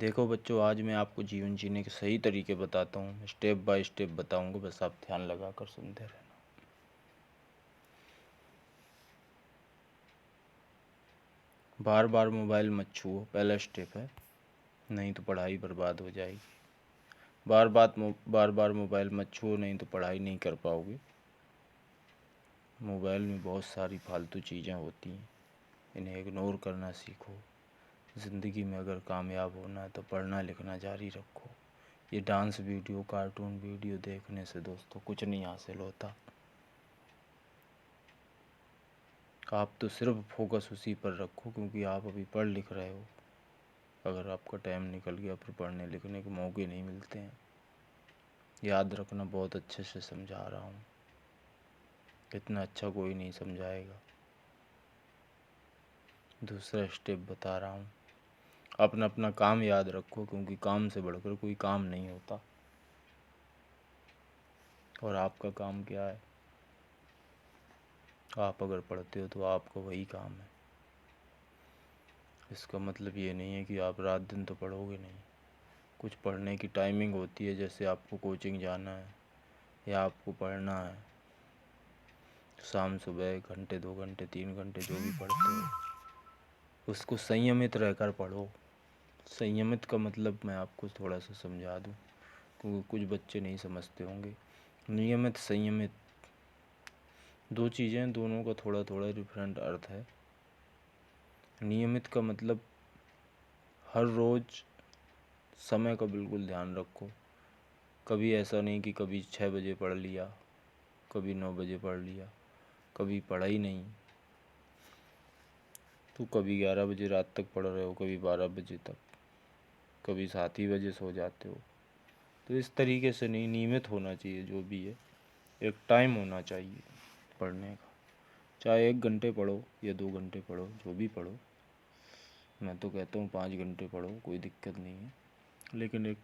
देखो बच्चों, आज मैं आपको जीवन जीने के सही तरीके बताता हूँ। स्टेप बाय स्टेप बताऊँगा, बस आप ध्यान लगा कर सुनते रहना। बार बार मोबाइल मत छुओ, पहला स्टेप है, नहीं तो पढ़ाई बर्बाद हो जाएगी। बार बार मोबाइल मत छुओ, नहीं तो पढ़ाई नहीं कर पाओगे। मोबाइल में बहुत सारी फालतू चीज़ें होती हैं, इन्हें इग्नोर करना सीखो। ज़िंदगी में अगर कामयाब होना है तो पढ़ना लिखना जारी रखो। ये डांस वीडियो, कार्टून वीडियो देखने से दोस्तों कुछ नहीं हासिल होता। आप तो सिर्फ फोकस उसी पर रखो, क्योंकि आप अभी पढ़ लिख रहे हो। अगर आपका टाइम निकल गया फिर पढ़ने लिखने के मौके नहीं मिलते हैं। याद रखना, बहुत अच्छे से समझा रहा हूँ, इतना अच्छा कोई नहीं समझाएगा। दूसरा स्टेप बता रहा हूँ, अपना अपना काम याद रखो, क्योंकि काम से बढ़कर कोई काम नहीं होता। और आपका काम क्या है? आप अगर पढ़ते हो तो आपका वही काम है। इसका मतलब ये नहीं है कि आप रात दिन तो पढ़ोगे नहीं। कुछ पढ़ने की टाइमिंग होती है, जैसे आपको कोचिंग जाना है या आपको पढ़ना है, शाम सुबह 1 घंटे 2 घंटे 3 घंटे जो भी पढ़ते हो, उसको संयमित रहकर पढ़ो। संयमित का मतलब मैं आपको थोड़ा सा समझा दूँ, क्योंकि कुछ बच्चे नहीं समझते होंगे। नियमित संयमित दो चीज़ें हैं, दोनों का थोड़ा थोड़ा डिफरेंट अर्थ है। नियमित का मतलब हर रोज़ समय का बिल्कुल ध्यान रखो। कभी ऐसा नहीं कि कभी 6 बजे पढ़ लिया, कभी 9 बजे पढ़ लिया, कभी पढ़ा ही नहीं, तो कभी 11 बजे रात तक पढ़ रहे हो, कभी 12 बजे तक, कभी 7 ही बजे सो जाते हो। तो इस तरीके से नहीं, नियमित होना चाहिए जो भी है। एक टाइम होना चाहिए पढ़ने का, चाहे 1 घंटे पढ़ो या 2 घंटे पढ़ो, जो भी पढ़ो। मैं तो कहता हूँ 5 घंटे पढ़ो, कोई दिक्कत नहीं है, लेकिन एक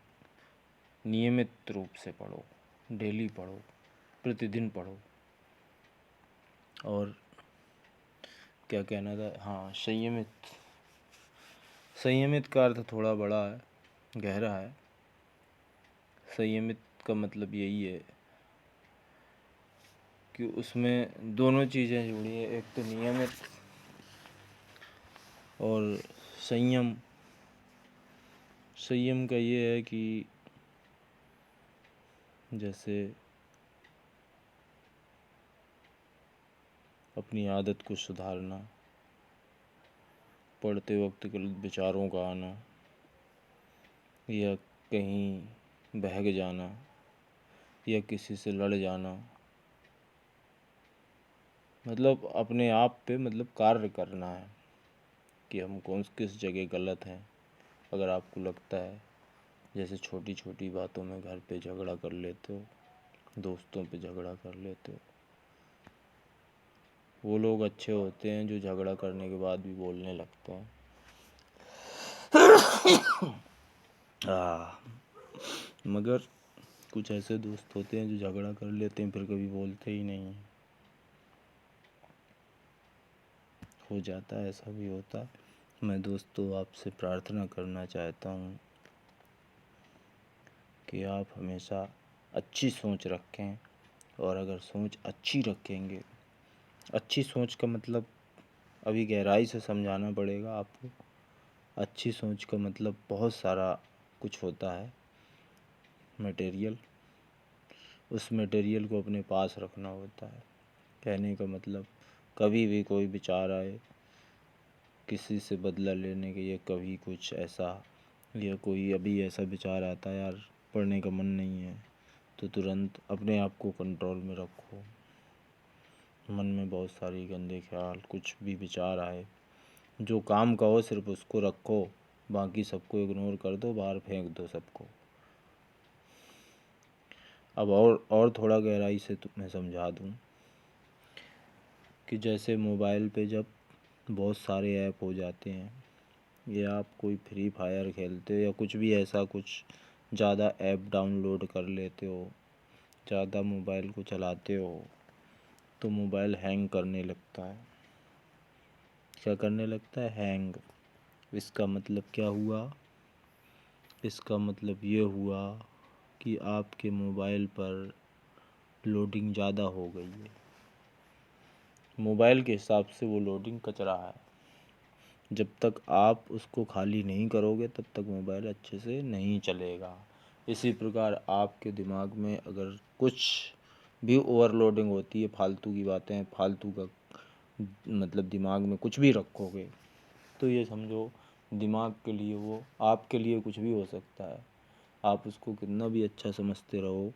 नियमित रूप से पढ़ो, डेली पढ़ो, प्रतिदिन पढ़ो। और क्या कहना था, हाँ, संयमित। संयमित का अर्थ थोड़ा बड़ा है, गहरा है। संयमित का मतलब यही है कि उसमें दोनों चीज़ें जुड़ी है, एक तो नियमित और संयम। संयम का ये है कि जैसे अपनी आदत को सुधारना, पढ़ते वक्त गलत विचारों का आना, या कहीं बहक जाना, या किसी से लड़ जाना, मतलब अपने आप पे मतलब कार्य करना है कि हम किस जगह गलत हैं। अगर आपको लगता है जैसे छोटी छोटी बातों में घर पे झगड़ा कर लेते हो, दोस्तों पे झगड़ा कर लेते हो, वो लोग अच्छे होते हैं जो झगड़ा करने के बाद भी बोलने लगते हैं। मगर कुछ ऐसे दोस्त होते हैं जो झगड़ा कर लेते हैं फिर कभी बोलते ही नहीं हैं। हो जाता है, ऐसा भी होता है। मैं दोस्तों आपसे प्रार्थना करना चाहता हूँ कि आप हमेशा अच्छी सोच रखें, और अगर सोच अच्छी रखेंगे, अच्छी सोच का मतलब अभी गहराई से समझाना पड़ेगा आपको। अच्छी सोच का मतलब बहुत सारा कुछ होता है मटेरियल, उस मटेरियल को अपने पास रखना होता है। कहने का मतलब कभी भी कोई विचार आए किसी से बदला लेने के, या कभी कुछ ऐसा, या कोई अभी ऐसा विचार आता है यार पढ़ने का मन नहीं है, तो तुरंत अपने आप को कंट्रोल में रखो। मन में बहुत सारी गंदे ख्याल, कुछ भी विचार आए, जो काम का हो सिर्फ उसको रखो, बाकी सबको इग्नोर कर दो, बाहर फेंक दो सबको। अब और थोड़ा गहराई से मैं समझा दूँ कि जैसे मोबाइल पे जब बहुत सारे ऐप हो जाते हैं, या आप कोई फ्री फायर खेलते हो या कुछ भी ऐसा, कुछ ज़्यादा ऐप डाउनलोड कर लेते हो, ज़्यादा मोबाइल को चलाते हो, तो मोबाइल हैंग करने लगता है। क्या करने लगता है? हैंग। इसका मतलब क्या हुआ इसका मतलब ये हुआ कि आपके मोबाइल पर लोडिंग ज़्यादा हो गई है। मोबाइल के हिसाब से वो लोडिंग कचरा है। जब तक आप उसको खाली नहीं करोगे तब तक मोबाइल अच्छे से नहीं चलेगा। इसी प्रकार आपके दिमाग में अगर कुछ भी ओवरलोडिंग होती है, फालतू की बातें, फालतू का मतलब दिमाग में कुछ भी रखोगे तो ये समझो दिमाग के लिए वो आपके लिए कुछ भी हो सकता है। आप उसको कितना भी अच्छा समझते रहो,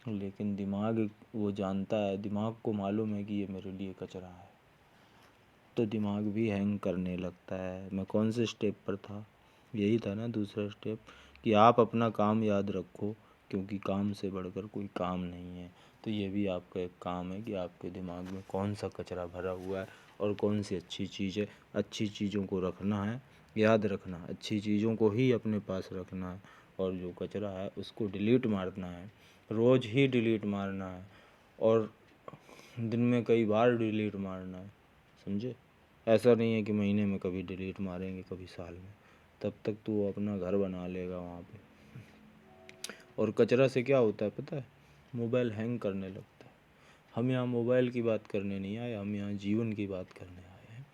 लेकिन दिमाग वो जानता है, दिमाग को मालूम है कि ये मेरे लिए कचरा है, तो दिमाग भी हैंग करने लगता है। मैं कौन से स्टेप पर था? यही था ना, दूसरा स्टेप, कि आप अपना काम याद रखो, क्योंकि काम से बढ़कर कोई काम नहीं है। तो ये भी आपका एक काम है कि आपके दिमाग में कौन सा कचरा भरा हुआ है और कौन सी अच्छी चीज़ है। अच्छी चीज़ों को रखना है, याद रखना, अच्छी चीज़ों को ही अपने पास रखना है, और जो कचरा है उसको डिलीट मारना है। रोज़ ही डिलीट मारना है, और दिन में कई बार डिलीट मारना है, समझे? ऐसा नहीं है कि महीने में कभी डिलीट मारेंगे, कभी साल में। तब तक तो वो अपना घर बना लेगा वहाँ पे। और कचरा से क्या होता है पता है? मोबाइल हैंग करने लगता है। हम यहाँ मोबाइल की बात करने नहीं आए, हम यहाँ जीवन की बात करने आए हैं।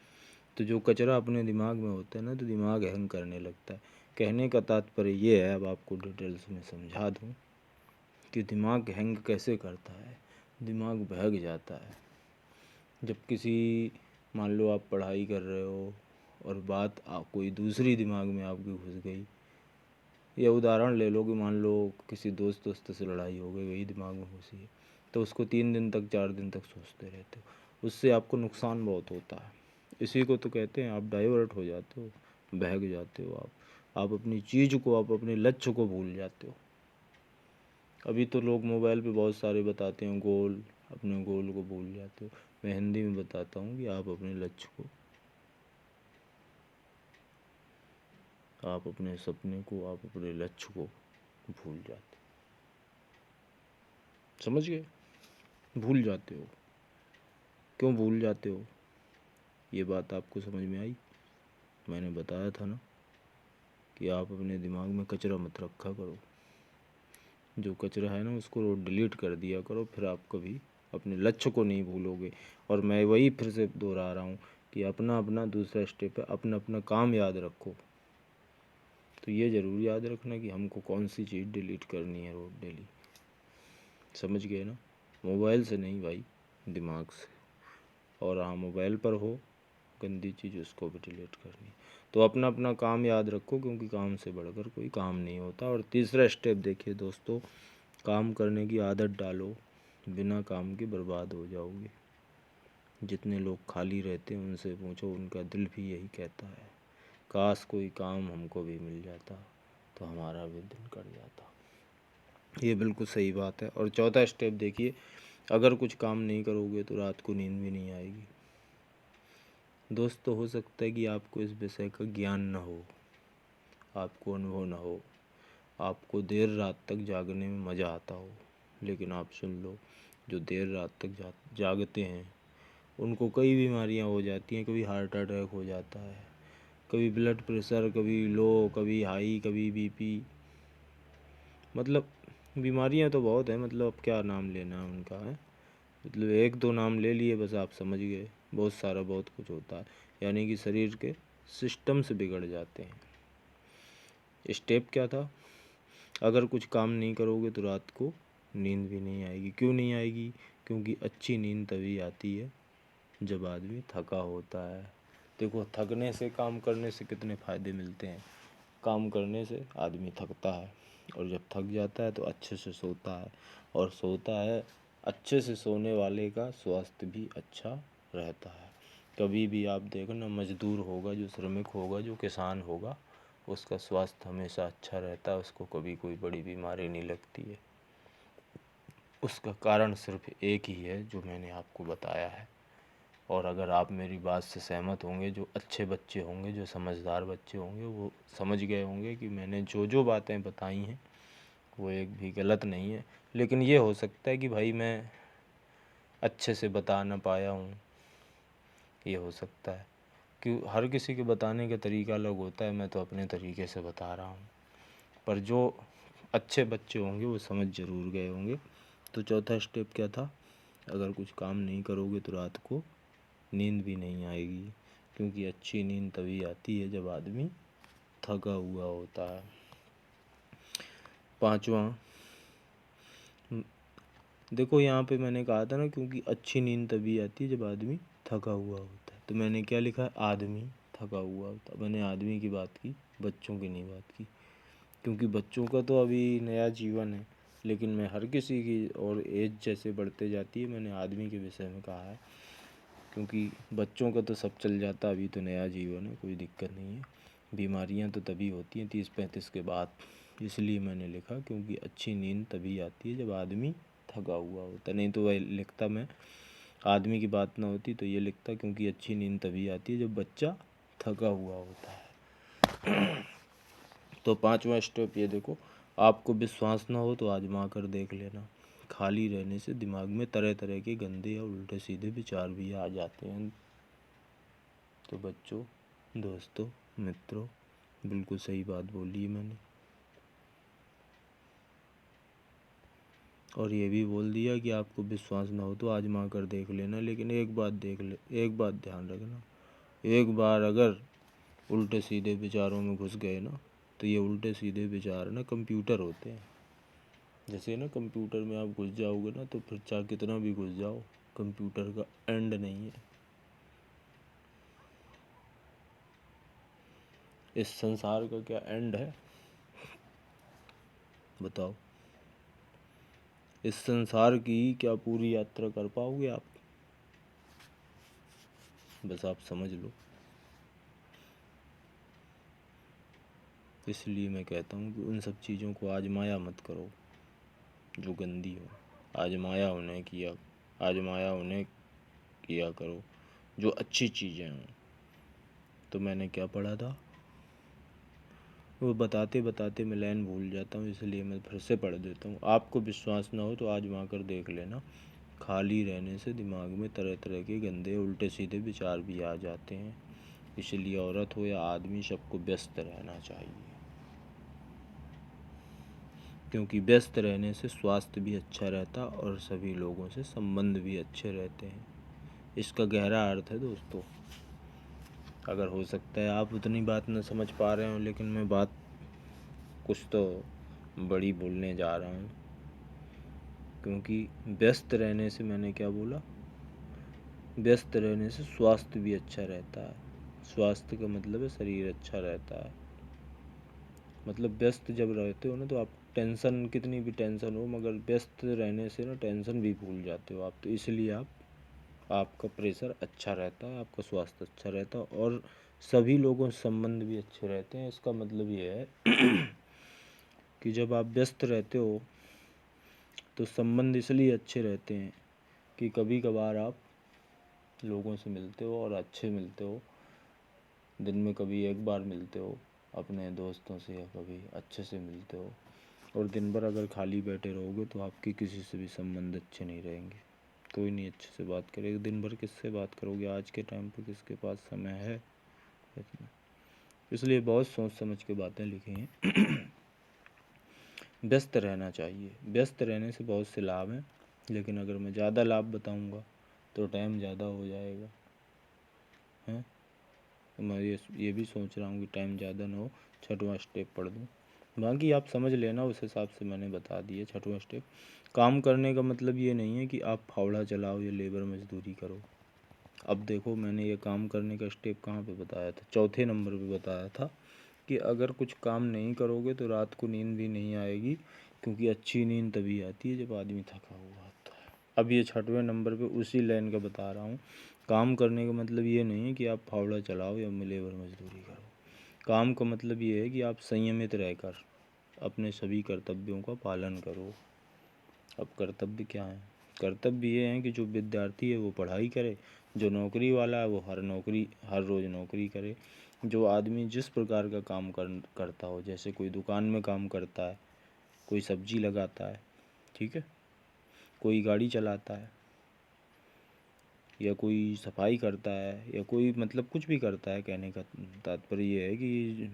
तो जो कचरा अपने दिमाग में होता है ना, तो दिमाग हैंग करने लगता है। कहने का तात्पर्य ये है, अब आपको डिटेल्स में समझा दूँ कि दिमाग हैंग कैसे करता है। दिमाग बहक जाता है जब किसी, मान लो आप पढ़ाई कर रहे हो और बात कोई दूसरी दिमाग में आपकी घुस गई, या उदाहरण ले लो कि मान लो किसी दोस्त से लड़ाई हो गई, वही दिमाग में घुसी है, तो उसको 3 दिन तक 4 दिन तक सोचते रहते हो, उससे आपको नुकसान बहुत होता है। इसी को तो कहते हैं आप डाइवर्ट हो जाते हो, बहक जाते हो, आप अपनी चीज़ को, आप अपने लक्ष्य को भूल जाते हो। अभी तो लोग मोबाइल पे बहुत सारे बताते हैं गोल, अपने गोल को भूल जाते हो। मैं हिंदी में बताता हूँ कि आप अपने लक्ष्य को, आप अपने सपने को, आप अपने लक्ष्य को भूल जाते, समझ गए? भूल जाते हो। क्यों भूल जाते हो? ये बात आपको समझ में आई? मैंने बताया था ना कि आप अपने दिमाग में कचरा मत रखा करो। जो कचरा है ना उसको डिलीट कर दिया करो, फिर आप कभी अपने लक्ष्य को नहीं भूलोगे। और मैं वही फिर से दोहरा रहा हूँ कि अपना अपना दूसरा स्टेप है, अपना अपना काम याद रखो। तो ये ज़रूर याद रखना कि हमको कौन सी चीज़ डिलीट करनी है रोज़ डेली। समझ गए ना? मोबाइल से नहीं भाई, दिमाग से। और हाँ, मोबाइल पर हो गंदी चीज़, उसको भी डिलीट करनी है। तो अपना अपना काम याद रखो, क्योंकि काम से बढ़कर कोई काम नहीं होता। और तीसरा स्टेप देखिए दोस्तों, काम करने की आदत डालो, बिना काम के बर्बाद हो जाओगे। जितने लोग खाली रहते हैं उनसे पूछो, उनका दिल भी यही कहता है, काश कोई काम हमको भी मिल जाता तो हमारा भी दिन कट जाता। ये बिल्कुल सही बात है। और चौथा स्टेप देखिए, अगर कुछ काम नहीं करोगे तो रात को नींद भी नहीं आएगी। दोस्तों, हो सकता है कि आपको इस विषय का ज्ञान न हो, आपको अनुभव न हो, आपको देर रात तक जागने में मज़ा आता हो, लेकिन आप सुन लो, जो देर रात तक जागते हैं उनको कई बीमारियां हो जाती हैं। कभी हार्ट अटैक हो जाता है, कभी ब्लड प्रेशर, कभी लो, कभी हाई, कभी बीपी, मतलब बीमारियां तो बहुत है, मतलब अब क्या नाम लेना है उनका है, मतलब एक दो नाम ले लिए बस आप समझ गए। बहुत सारा बहुत कुछ होता है, यानी कि शरीर के सिस्टम से बिगड़ जाते हैं। स्टेप क्या था? अगर कुछ काम नहीं करोगे तो रात को नींद भी नहीं आएगी। क्यों नहीं आएगी? क्योंकि अच्छी नींद तभी आती है जब आदमी थका होता है। देखो, थकने से, काम करने से कितने फ़ायदे मिलते हैं। काम करने से आदमी थकता है, और जब थक जाता है तो अच्छे से सोता है, और सोता है अच्छे से सोने वाले का स्वास्थ्य भी अच्छा रहता है। कभी भी आप देखना, मज़दूर होगा, जो श्रमिक होगा, जो किसान होगा, उसका स्वास्थ्य हमेशा अच्छा रहता है, उसको कभी कोई बड़ी बीमारी नहीं लगती है। उसका कारण सिर्फ एक ही है जो मैंने आपको बताया है। और अगर आप मेरी बात से सहमत होंगे, जो अच्छे बच्चे होंगे, जो समझदार बच्चे होंगे, वो समझ गए होंगे कि मैंने जो जो बातें बताई हैं वो एक भी गलत नहीं है। लेकिन ये हो सकता है कि भाई मैं अच्छे से बता ना पाया हूँ, ये हो सकता है कि हर किसी के बताने का तरीका अलग होता है। मैं तो अपने तरीके से बता रहा हूँ। पर जो अच्छे बच्चे होंगे वो समझ ज़रूर गए होंगे। तो चौथा स्टेप क्या था, अगर कुछ काम नहीं करोगे तो रात को नींद भी नहीं आएगी, क्योंकि अच्छी नींद तभी आती है जब आदमी थका हुआ होता है। पाँचवा, देखो यहाँ पे मैंने कहा था ना, क्योंकि अच्छी नींद तभी आती है जब आदमी थका हुआ होता है, तो मैंने क्या लिखा है, आदमी थका हुआ होता। मैंने आदमी की बात की, बच्चों की नहीं बात की, क्योंकि बच्चों का तो अभी नया जीवन है, लेकिन मैं हर किसी की और एज जैसे बढ़ते जाती है मैंने आदमी के विषय में कहा है, क्योंकि बच्चों का तो सब चल जाता, अभी तो नया जीवन है, कोई दिक्कत नहीं है। बीमारियां तो तभी होती हैं 30-35 के बाद, इसलिए मैंने लिखा क्योंकि अच्छी नींद तभी आती है जब आदमी थका हुआ होता। नहीं तो वह लिखता मैं, आदमी की बात ना होती तो ये लिखता क्योंकि अच्छी नींद तभी आती है जब बच्चा थका हुआ होता है। तो पाँचवा स्टेप ये देखो, आपको विश्वास ना हो तो आजमा कर देख लेना, खाली रहने से दिमाग में तरह तरह के गंदे या उल्टे सीधे विचार भी आ जाते हैं। तो बच्चों, दोस्तों, मित्रों, बिल्कुल सही बात बोली है मैंने, और ये भी बोल दिया कि आपको विश्वास ना हो तो आजमा कर देख लेना, लेकिन एक बात ध्यान रखना, एक बार अगर उल्टे सीधे विचारों में घुस गए ना, तो ये उल्टे सीधे विचार ना कंप्यूटर होते हैं। जैसे ना कंप्यूटर में आप घुस जाओगे ना, तो फिर चाहे कितना भी घुस जाओ, कंप्यूटर का एंड नहीं है। इस संसार का क्या एंड है, बताओ? इस संसार की क्या पूरी यात्रा कर पाओगे आप? बस आप समझ लो। इसलिए मैं कहता हूँ कि उन सब चीज़ों को आजमाया मत करो जो गंदी हो, आजमाया उन्हें किया करो जो अच्छी चीज़ें हों। तो मैंने क्या पढ़ा था, वो बताते बताते मैं लाइन भूल जाता हूँ, इसलिए मैं फिर से पढ़ देता हूँ। आपको विश्वास ना हो तो आजमा कर देख लेना, खाली रहने से दिमाग में तरह तरह के गंदे उल्टे सीधे विचार भी आ जाते हैं। इसलिए औरत हो या आदमी, सबको व्यस्त रहना चाहिए, क्योंकि व्यस्त रहने से स्वास्थ्य भी अच्छा रहता और सभी लोगों से संबंध भी अच्छे रहते हैं। इसका गहरा अर्थ है दोस्तों। अगर हो सकता है आप उतनी बात न समझ पा रहे हो, लेकिन मैं बात कुछ तो बड़ी बोलने जा रहा हूँ, क्योंकि व्यस्त रहने से, मैंने क्या बोला, व्यस्त रहने से स्वास्थ्य भी अच्छा रहता है। स्वास्थ्य का मतलब है शरीर अच्छा रहता है। मतलब व्यस्त जब रहते हो ना, तो आप टेंशन, कितनी भी टेंशन हो, मगर व्यस्त रहने से ना टेंशन भी भूल जाते हो आप, तो इसलिए आपका प्रेशर अच्छा रहता है, आपका स्वास्थ्य अच्छा रहता है, और सभी लोगों से संबंध भी अच्छे रहते हैं। इसका मतलब ये है कि जब आप व्यस्त रहते हो तो संबंध इसलिए अच्छे रहते हैं कि कभी कभार आप लोगों से मिलते हो और अच्छे मिलते हो, दिन में कभी एक बार मिलते हो अपने दोस्तों से, या कभी अच्छे से मिलते हो। और दिन भर अगर खाली बैठे रहोगे तो आपके किसी से भी संबंध अच्छे नहीं रहेंगे, कोई नहीं अच्छे से बात करेगा। दिन भर किससे बात करोगे, आज के टाइम पे किसके पास समय है इतना? इसलिए बहुत सोच समझ के बातें लिखी हैं। व्यस्त रहना चाहिए, व्यस्त रहने से बहुत से लाभ हैं, लेकिन अगर मैं ज़्यादा लाभ बताऊंगा तो टाइम ज़्यादा हो जाएगा, हैं? तो मैं ये भी सोच रहा हूँ कि टाइम ज़्यादा ना हो, छठवां स्टेप पढ़ दूँ, बाकी आप समझ लेना, उस हिसाब से मैंने बता दिया। छठवां स्टेप, काम करने का मतलब ये नहीं है कि आप फावड़ा चलाओ या लेबर मजदूरी करो। अब देखो, मैंने ये काम करने का स्टेप कहाँ पे बताया था, चौथे नंबर पे बताया था कि अगर कुछ काम नहीं करोगे तो रात को नींद भी नहीं आएगी, क्योंकि अच्छी नींद तभी आती है जब आदमी थका हुआ होता है। अब ये छठवें नंबर पे उसी लाइन का बता रहा हूँ, काम करने का मतलब ये नहीं है कि आप फावड़ा चलाओ या लेबर मजदूरी करो। काम का मतलब ये है कि आप संयमित रहकर अपने सभी कर्तव्यों का पालन करो। अब कर्तव्य क्या है? कर्तव्य ये है कि जो विद्यार्थी है वो पढ़ाई करे, जो नौकरी वाला है वो हर रोज़ नौकरी करे, जो आदमी जिस प्रकार का काम करता हो, जैसे कोई दुकान में काम करता है, कोई सब्जी लगाता है, ठीक है, कोई गाड़ी चलाता है, या कोई सफाई करता है, या कोई मतलब कुछ भी करता है, कहने का तात्पर्य ये है कि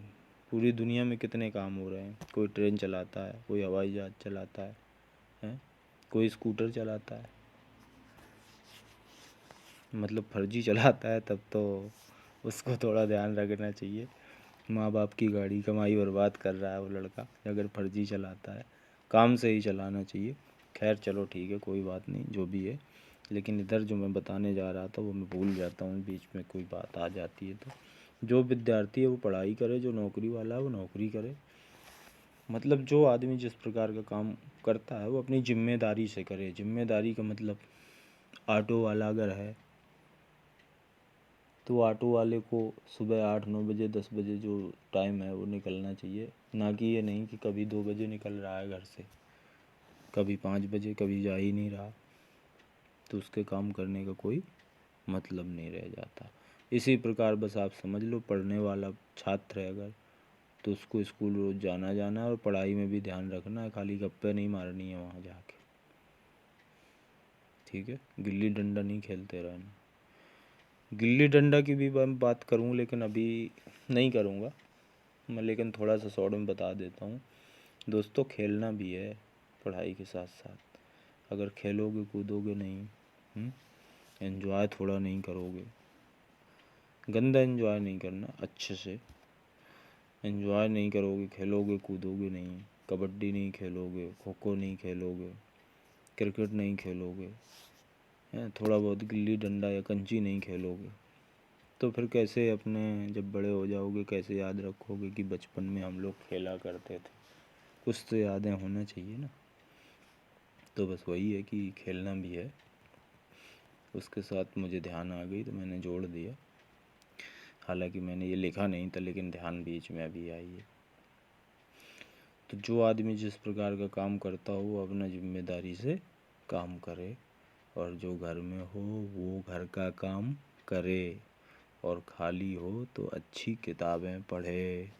पूरी दुनिया में कितने काम हो रहे हैं। कोई ट्रेन चलाता है, कोई हवाई जहाज़ चलाता है, हैं, कोई स्कूटर चलाता है। मतलब फर्जी चलाता है तब तो उसको थोड़ा ध्यान रखना चाहिए। माँ बाप की गाड़ी कमाई बर्बाद कर रहा है वो लड़का अगर फर्जी चलाता है। काम से ही चलाना चाहिए। खैर चलो ठीक है, कोई बात नहीं, जो भी है। लेकिन इधर जो मैं बताने जा रहा था वो मैं भूल जाता हूँ, बीच में कोई बात आ जाती है। तो जो विद्यार्थी है वो पढ़ाई करे, जो नौकरी वाला है वो नौकरी करे। मतलब जो आदमी जिस प्रकार का काम करता है वो अपनी जिम्मेदारी से करे। जिम्मेदारी का मतलब ऑटो वाला अगर है तो ऑटो वाले को सुबह 8-9 बजे 10 बजे जो टाइम है वो निकलना चाहिए। ना कि ये नहीं कि कभी 2 बजे निकल रहा है घर से, कभी 5 बजे, कभी जा ही नहीं रहा, तो उसके काम करने का कोई मतलब नहीं रह जाता। इसी प्रकार बस आप समझ लो, पढ़ने वाला छात्र है अगर, तो उसको स्कूल रोज़ जाना है और पढ़ाई में भी ध्यान रखना है। खाली गप्पे नहीं मारनी है वहाँ जाके, ठीक है। गिल्ली डंडा नहीं खेलते रहना। गिल्ली डंडा की भी मैं बात करूँ लेकिन अभी नहीं करूँगा मैं, लेकिन थोड़ा सा शॉर्ट में बता देता हूँ। दोस्तों खेलना भी है पढ़ाई के साथ साथ। अगर खेलोगे कूदोगे नहीं, एंजॉय थोड़ा नहीं करोगे, गंदा एंजॉय नहीं करना, अच्छे से एंजॉय नहीं करोगे, खेलोगे कूदोगे नहीं, कबड्डी नहीं खेलोगे, खो खो नहीं खेलोगे, क्रिकेट नहीं खेलोगे, हैं, थोड़ा बहुत गिल्ली डंडा या कंची नहीं खेलोगे, तो फिर कैसे अपने जब बड़े हो जाओगे कैसे याद रखोगे कि बचपन में हम लोग खेला करते थे। कुछ तो यादें होना चाहिए ना। तो बस वही है कि खेलना भी है, उसके साथ मुझे ध्यान आ गई तो मैंने जोड़ दिया। हालांकि मैंने ये लिखा नहीं था लेकिन ध्यान बीच में अभी आई है। तो जो आदमी जिस प्रकार का काम करता हो वो अपना जिम्मेदारी से काम करे, और जो घर में हो वो घर का काम करे, और खाली हो तो अच्छी किताबें पढ़े।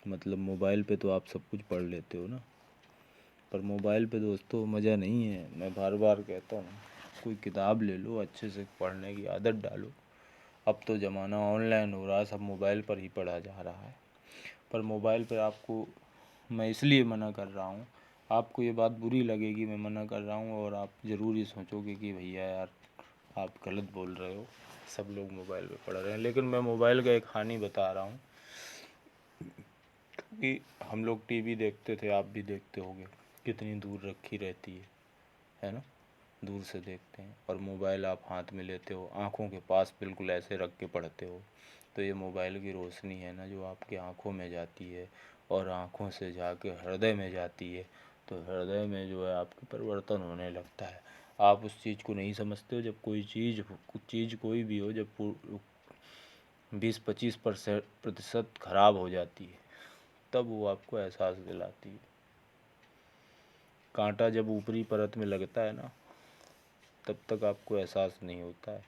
मतलब मोबाइल पे तो आप सब कुछ पढ़ लेते हो ना, पर मोबाइल पे दोस्तों मज़ा नहीं है। मैं बार बार कहता हूँ, कोई किताब ले लो, अच्छे से पढ़ने की आदत डालो। अब तो ज़माना ऑनलाइन हो रहा है, सब मोबाइल पर ही पढ़ा जा रहा है। पर मोबाइल पर आपको मैं इसलिए मना कर रहा हूँ, आपको ये बात बुरी लगेगी मैं मना कर रहा हूँ, और आप ज़रूर ये सोचोगे कि भैया यार आप गलत बोल रहे हो, सब लोग मोबाइल पे पढ़ रहे हैं। लेकिन मैं मोबाइल का एक हानि बता रहा हूँ कि हम लोग टीवी देखते थे, आप भी देखते होगे, कितनी दूर रखी रहती है ना, दूर से देखते हैं। और मोबाइल आप हाथ में लेते हो, आँखों के पास बिल्कुल ऐसे रख के पढ़ते हो, तो ये मोबाइल की रोशनी है ना जो आपकी आँखों में जाती है और आँखों से जाके हृदय में जाती है, तो हृदय में जो है आपके परिवर्तन होने लगता है। आप उस चीज़ को नहीं समझते हो। जब कोई चीज़ कोई भी हो, जब 20-25% खराब हो जाती है तब वो आपको एहसास दिलाती है। कांटा जब ऊपरी परत में लगता है ना तब तक आपको एहसास नहीं होता है,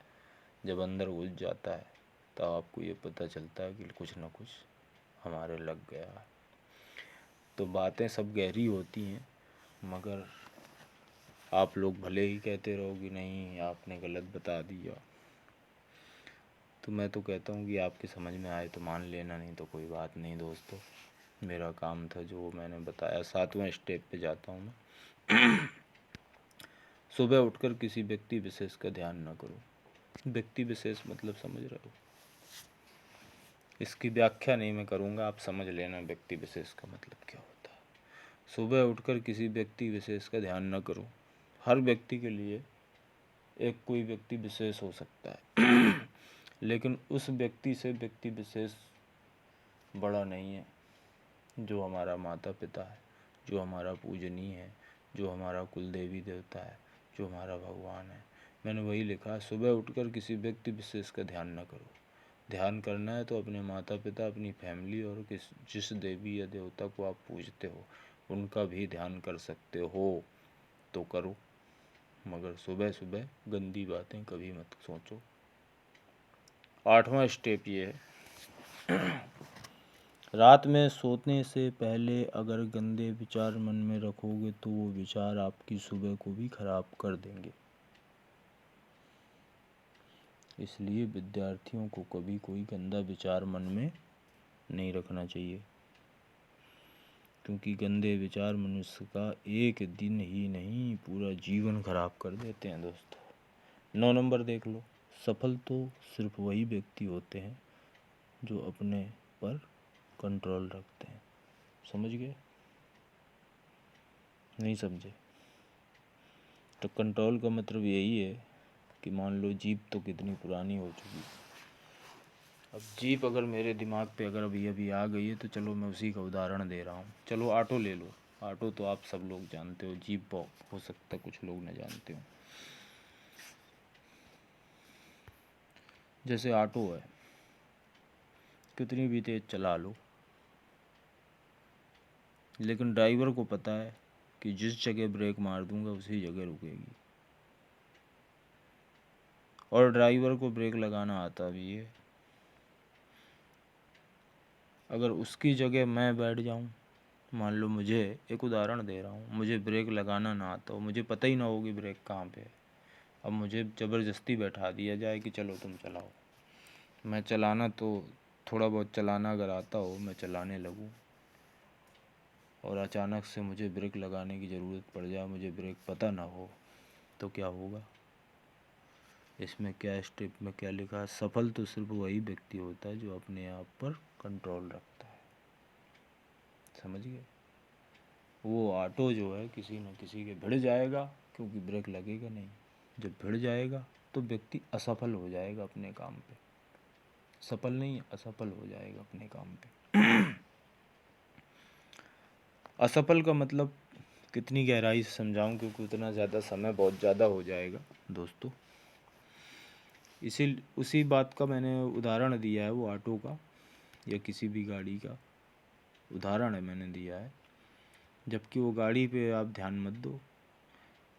जब अंदर घुस जाता है तब आपको ये पता चलता है कि कुछ ना कुछ हमारे लग गया है। तो बातें सब गहरी होती हैं, मगर आप लोग भले ही कहते रहो कि नहीं आपने गलत बता दिया, तो मैं तो कहता हूँ कि आपकी समझ में आए तो मान लेना, नहीं तो कोई बात नहीं दोस्तों। मेरा काम था जो मैंने बताया। 7वां स्टेप पे जाता हूँ मैं। सुबह उठकर किसी व्यक्ति विशेष का ध्यान न करो। व्यक्ति विशेष मतलब समझ रहे हो? इसकी व्याख्या नहीं मैं करूँगा, आप समझ लेना व्यक्ति विशेष का मतलब क्या होता है। सुबह उठकर किसी व्यक्ति विशेष का ध्यान न करो। हर व्यक्ति के लिए एक कोई व्यक्ति विशेष हो सकता है लेकिन उस व्यक्ति से व्यक्ति विशेष बड़ा नहीं है। जो हमारा माता पिता है, जो हमारा पूजनीय है, जो हमारा कुल देवी देवता है, जो हमारा भगवान है, मैंने वही लिखा, सुबह उठकर किसी व्यक्ति विशेष का ध्यान न करो। ध्यान करना है तो अपने माता पिता, अपनी फैमिली, और जिस देवी या देवता को आप पूजते हो उनका भी ध्यान कर सकते हो तो करो, मगर सुबह सुबह गंदी बातें कभी मत सोचो। 8वां स्टेप ये है, रात में सोने से पहले अगर गंदे विचार मन में रखोगे तो वो विचार आपकी सुबह को भी खराब कर देंगे। इसलिए विद्यार्थियों को कभी कोई गंदा विचार मन में नहीं रखना चाहिए, क्योंकि गंदे विचार मनुष्य का एक दिन ही नहीं पूरा जीवन खराब कर देते हैं। दोस्तों 9 नंबर देख लो, सफल तो सिर्फ वही व्यक्ति होते हैं जो अपने पर कंट्रोल रखते हैं। समझ गए? नहीं समझे? तो कंट्रोल का मतलब यही है कि मान लो जीप तो कितनी पुरानी हो चुकी, अब जीप अगर मेरे दिमाग पे अगर अभी अभी आ गई है तो चलो मैं उसी का उदाहरण दे रहा हूँ। चलो ऑटो ले लो, ऑटो तो आप सब लोग जानते हो, जीप हो सकता है कुछ लोग न जानते हो। जैसे ऑटो है, कितनी भी तेज चला लो, लेकिन ड्राइवर को पता है कि जिस जगह ब्रेक मार दूंगा उसी जगह रुकेगी, और ड्राइवर को ब्रेक लगाना आता भी है। अगर उसकी जगह मैं बैठ जाऊं, मान लो मुझे, एक उदाहरण दे रहा हूँ, मुझे ब्रेक लगाना ना आता हो, मुझे पता ही ना हो कि ब्रेक कहाँ पे है, अब मुझे ज़बरदस्ती बैठा दिया जाए कि चलो तुम चलाओ, मैं चलाना तो थोड़ा बहुत चलाना अगर आता हो, मैं चलाने लगूँ और अचानक से मुझे ब्रेक लगाने की ज़रूरत पड़ जाए, मुझे ब्रेक पता ना हो, तो क्या होगा? इसमें क्या स्टेप में क्या लिखा है? सफल तो सिर्फ वही व्यक्ति होता है जो अपने आप पर कंट्रोल रखता है। समझ गए? वो ऑटो जो है किसी न किसी के भिड़ जाएगा, क्योंकि ब्रेक लगेगा नहीं। जब भिड़ जाएगा तो व्यक्ति असफल हो जाएगा अपने काम पे, सफल नहीं, असफल हो जाएगा अपने काम पे। असफल का मतलब कितनी गहराई से समझाऊं, क्योंकि उतना ज़्यादा समय बहुत ज़्यादा हो जाएगा दोस्तों। उसी बात का मैंने उदाहरण दिया है, वो ऑटो का या किसी भी गाड़ी का उदाहरण है मैंने दिया है, जबकि वो गाड़ी पे आप ध्यान मत दो,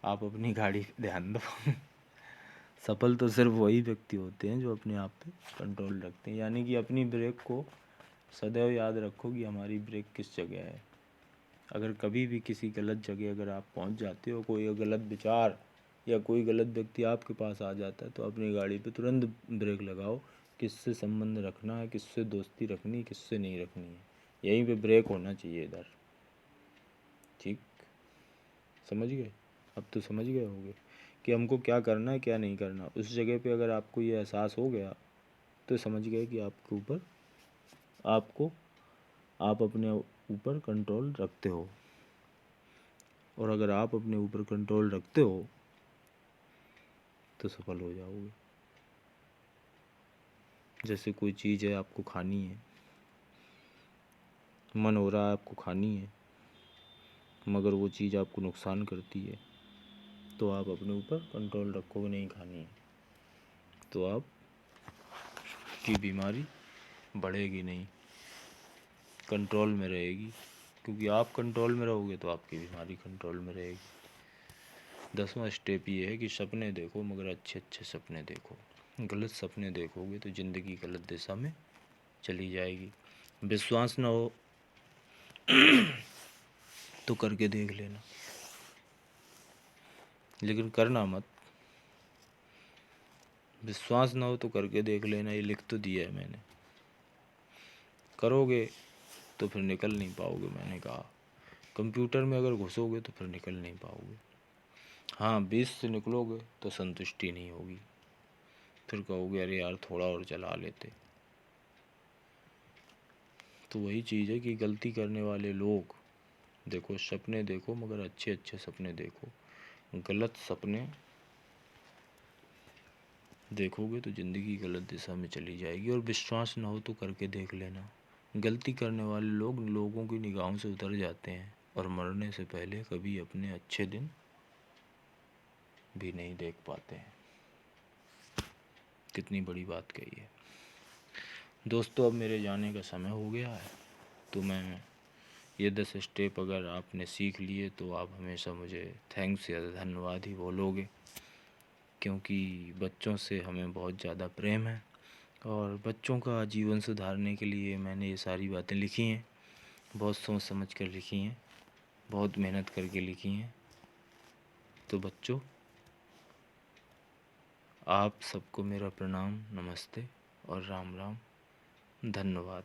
आप अपनी गाड़ी पे ध्यान दो। सफल तो सिर्फ वही व्यक्ति होते हैं जो अपने आप पे कंट्रोल रखते हैं, यानी कि अपनी ब्रेक को सदैव याद रखो कि हमारी ब्रेक किस जगह है। अगर कभी भी किसी गलत जगह अगर आप पहुंच जाते हो, कोई गलत विचार या कोई गलत व्यक्ति आपके पास आ जाता है, तो अपनी गाड़ी पे तुरंत ब्रेक लगाओ। किससे संबंध रखना है, किससे दोस्ती रखनी है, किससे नहीं रखनी है, यहीं पे ब्रेक होना चाहिए इधर। ठीक, समझ गए? अब तो समझ गए होंगे कि हमको क्या करना है क्या नहीं करना। उस जगह पे अगर आपको ये एहसास हो गया तो समझ गए कि आपके ऊपर आप अपने ऊपर कंट्रोल रखते हो, और अगर आप अपने ऊपर कंट्रोल रखते हो तो सफल हो जाओगे। जैसे कोई चीज़ है आपको खानी है, मन हो रहा है आपको खानी है, मगर वो चीज़ आपको नुकसान करती है, तो आप अपने ऊपर कंट्रोल रखोगे नहीं खानी है, तो आपकी बीमारी बढ़ेगी नहीं, कंट्रोल में रहेगी। क्योंकि आप कंट्रोल में रहोगे तो आपकी बीमारी कंट्रोल में रहेगी। 10वां स्टेप ये है कि सपने देखो, मगर अच्छे अच्छे सपने देखो। गलत सपने देखोगे तो ज़िंदगी गलत दिशा में चली जाएगी। विश्वास ना हो तो करके देख लेना, लेकिन करना मत। विश्वास ना हो तो करके देख लेना, ये लिख तो दिया है मैंने। करोगे तो फिर निकल नहीं पाओगे, मैंने कहा। कंप्यूटर में अगर घुसोगे तो फिर निकल नहीं पाओगे। हाँ, 20 से निकलोगे तो संतुष्टि नहीं होगी, फिर कहोगे अरे यार थोड़ा और चला लेते। तो वही चीज़ है कि गलती करने वाले लोग देखो, सपने देखो मगर अच्छे अच्छे सपने देखो। गलत सपने देखोगे तो ज़िंदगी गलत दिशा में चली जाएगी। और विश्वास ना हो तो करके देख लेना। गलती करने वाले लोग लोगों की निगाहों से उतर जाते हैं और मरने से पहले कभी अपने अच्छे दिन भी नहीं देख पाते हैं। कितनी बड़ी बात कही है दोस्तों। अब मेरे जाने का समय हो गया है, तो मैं ये 10 स्टेप अगर आपने सीख लिए तो आप हमेशा मुझे थैंक्स या धन्यवाद ही बोलोगे, क्योंकि बच्चों से हमें बहुत ज़्यादा प्रेम है और बच्चों का जीवन सुधारने के लिए मैंने ये सारी बातें लिखी हैं। बहुत सोच समझ कर लिखी हैं, बहुत मेहनत करके लिखी हैं। तो बच्चों, आप सबको मेरा प्रणाम, नमस्ते और राम राम। धन्यवाद।